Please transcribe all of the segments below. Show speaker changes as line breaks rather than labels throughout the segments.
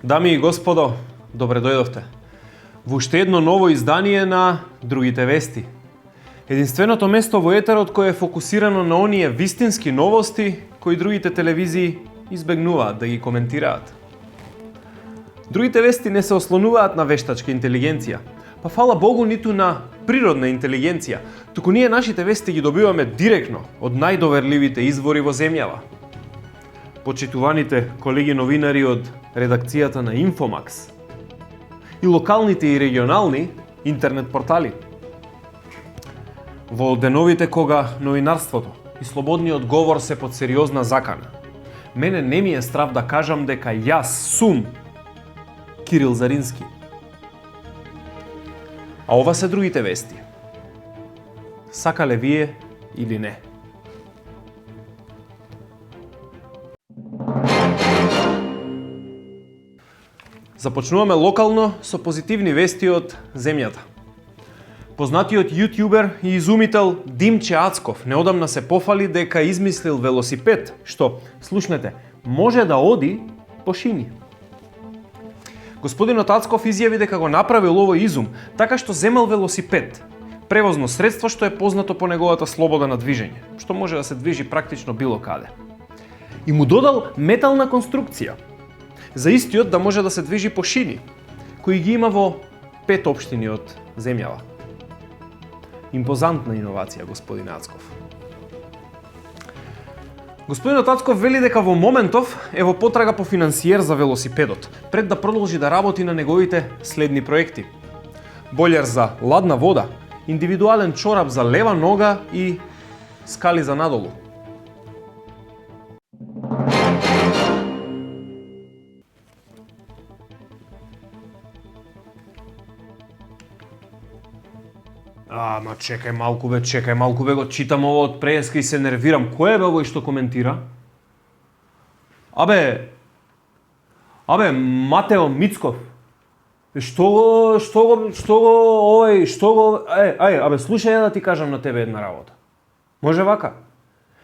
Дами и господо, добре дојдовте. Во уште едно ново издание на Другите вести. Единственото место во етерот кое е фокусирано на оние вистински новости кои другите телевизии избегнуваат да ги коментираат. Другите вести не се ослонуваат на вештачка интелигенција, па фала Богу ниту на природна интелигенција, туку ние нашите вести ги добиваме директно од најдоверливите извори во земјава. Почитуваните колеги новинари од редакцијата на Инфомакс и локалните и регионални интернет портали. Во деновите кога новинарството и слободниот говор се под сериозна закана, мене не ми е страв да кажам дека јас сум Кирил Зарински. А ова се другите вести. Сакале вие или не? Започнуваме локално со позитивни вести од земјата. Познатиот јутјубер и изумител Димче Ацков неодамна се пофали дека измислил велосипед, што, слушнете, може да оди по шини. Господинот Ацков изјави дека го направил овој изум така што земал велосипед, превозно средство што е познато по неговата слобода на движење, што може да се движи практично било каде. И му додал метална конструкција, за истиот да може да се движи по шини, кои ги има во 5 општини од земјава. Импозантна иновација, господин Ацков. Господинот Ацков вели дека во моментов е во потрага по финансиер за велосипедот, пред да продолжи да работи на неговите следни проекти. Бољер за ладна вода, индивидуален чорап за лева нога и скали за надолу. Ама чекај малку бе, го читам ово од преска и се нервирам. Кој е бе овој што коментира? Абе, Матео Мицков. Што го, слушај да ти кажам на тебе една работа. Може вака?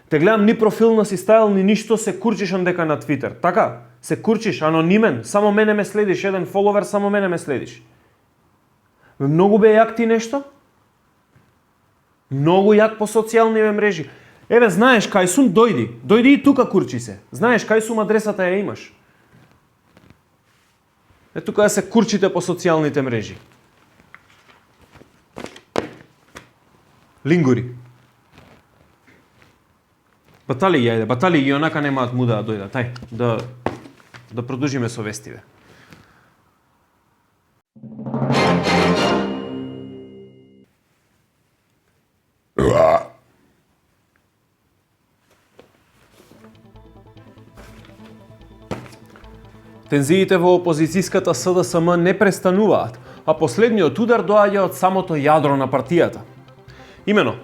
Те гледам ни профил на си ставил, ни ништо, се курчиш дека на Твитер. Така? Се курчиш, анонимен, само мене ме следиш, еден фоловер, само мене ме следиш. Многу бе јак ти нешто? Многу јак по социјални мрежи. Еве, знаеш кај сум, дојди и тука курчи се. Знаеш кај сум, адресата ја имаш. Ето тука се курчите по социјалните мрежи. Лингури. Батали ги онака немаат муда да дојдат. Тај, да продолжиме со вестиве. Тензиите во опозицијската СДСМ не престануваат, а последниот удар доаѓа од самото јадро на партијата. Имено,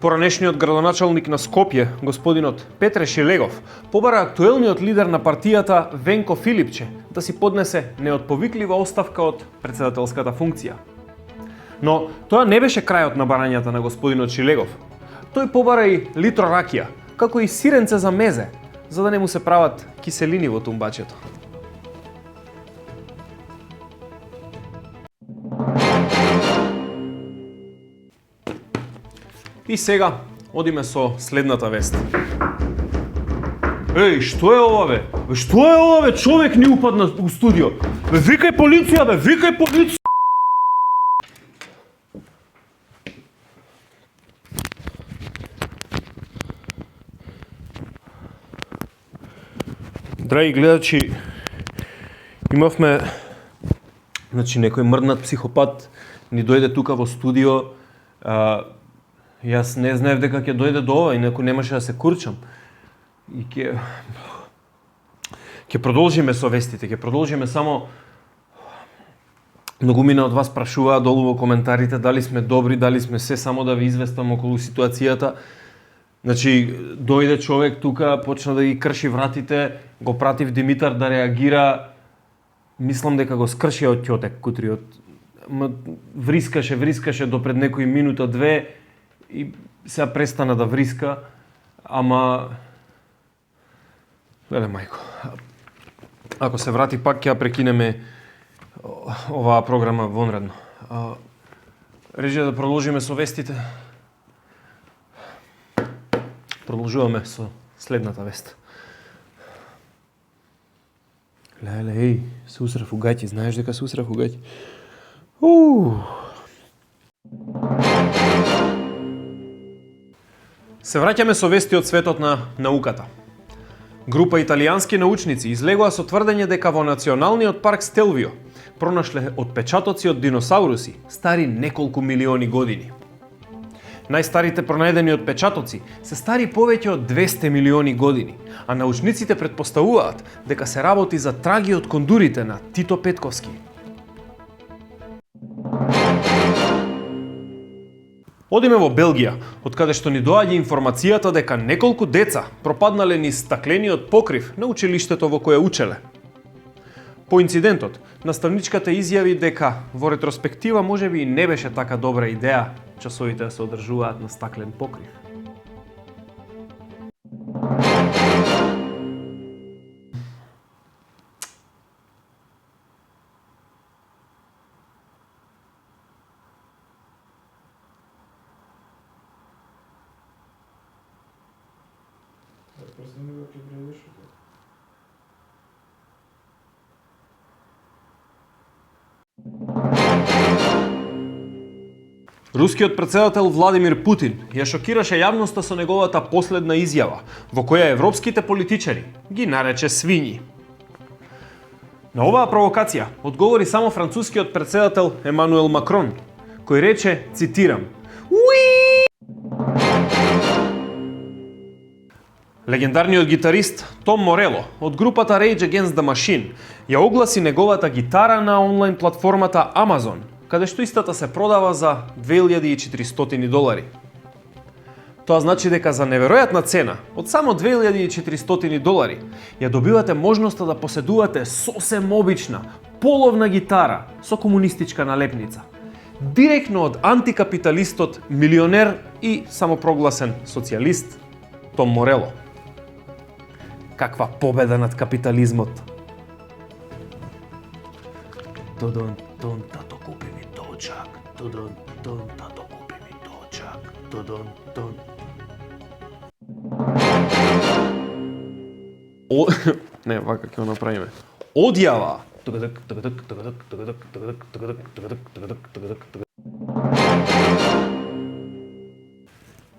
поранешниот градоначалник на Скопје, господинот Петре Шилегов, побара актуелниот лидер на партијата Венко Филипче да си поднесе неотповиклива оставка од председателската функција. Но тоа не беше крајот на барањата на господинот Шилегов. Тој побара и литро ракија, како и сиренце за мезе, за да не му се прават киселини во тумбачето. И сега одиме со следната вест. Еј, што е ова бе? Што е ова бе? Човек ни упадна у студио. Бе, викај полиција бе, викај полиција. Драги гледачи, имавме некој мрднат психопат ни дојде тука во студио. Јас не знаев дека ќе дојде до ова, инаку немаше да се курчам. И ќе продолжиме со вестите, ќе продолжиме само. Многумина од вас прашуваа долу во коментарите дали сме добри, дали сме се, само да ви известам околу ситуацијата. Значи, дојде човек тука, почна да ги крши вратите, го пратив Димитар да реагира. Мислам дека го скрши од ќотек кутриот. Врискаше до пред некои минута, две, и сега престана да вриска, ама... Леле мајко. Ако се врати пак, ќе прекинеме оваа програма вонредно. Режи да продолжиме со вестите. Продолжуваме со следната вест. Леле, се усрев у гаќи. Знаеш дека се усрев у гаќи? Се враќаме со вести од светот на науката. Група италијански научници излегоа со тврдење дека во Националниот парк Стелвио пронашле отпечатоци од диносауруси стари неколку милиони години. Најстарите пронајдени отпечатоци се стари повеќе од 200 милиони години, а научниците претпоставуваат дека се работи за траги од кондурите на Тито Петковски. Одиме во Белгија, од каде што ни доаѓа информацијата дека неколку деца пропаднале низ стаклениот покрив на училиштето во кое учеле. По инцидентот, наставничката изјави дека во ретроспектива можеби и не беше така добра идеја часовите да се одржуваат на стаклен покрив. Рускиот претседател Владимир Путин ја шокираше јавноста со неговата последна изјава, во која европските политичари ги нарече свињи. На оваа провокација одговори само францускиот претседател Емануел Макрон, кој рече, цитирам, "Уи!" Легендарниот гитарист Том Морело од групата Rage Against the Machine ја огласи неговата гитара на онлайн платформата Amazon, каде што истата се продава за $2.400. Тоа значи дека за неверојатна цена, од само $2.400, ја добивате можноста да поседувате сосем обична, половна гитара со комунистичка налепница. Директно од антикапиталистот, милионер и самопрогласен социјалист Том Морело. Каква победа над капитализмот! Тодон, тато купи ми точак. Тодон, тато купи ми точак. Тодон. Не, вака ќе го направиме. Одјава.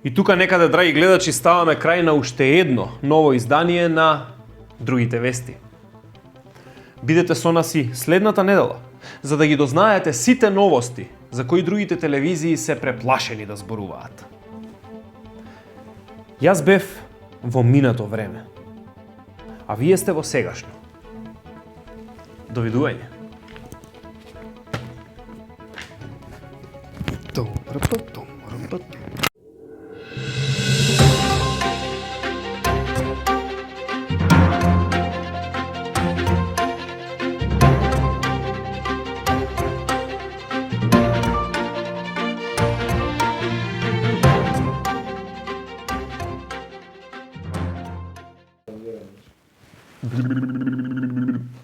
И тука некаде, драги гледачи, ставаме крај на уште едно ново издание на Другите вести. Бидете со нас и следната недела, за да ги дознаете сите новости за кои другите телевизии се преплашени да зборуваат. Јас бев во минато време, а вие сте во сегашно. Довидување. Добро.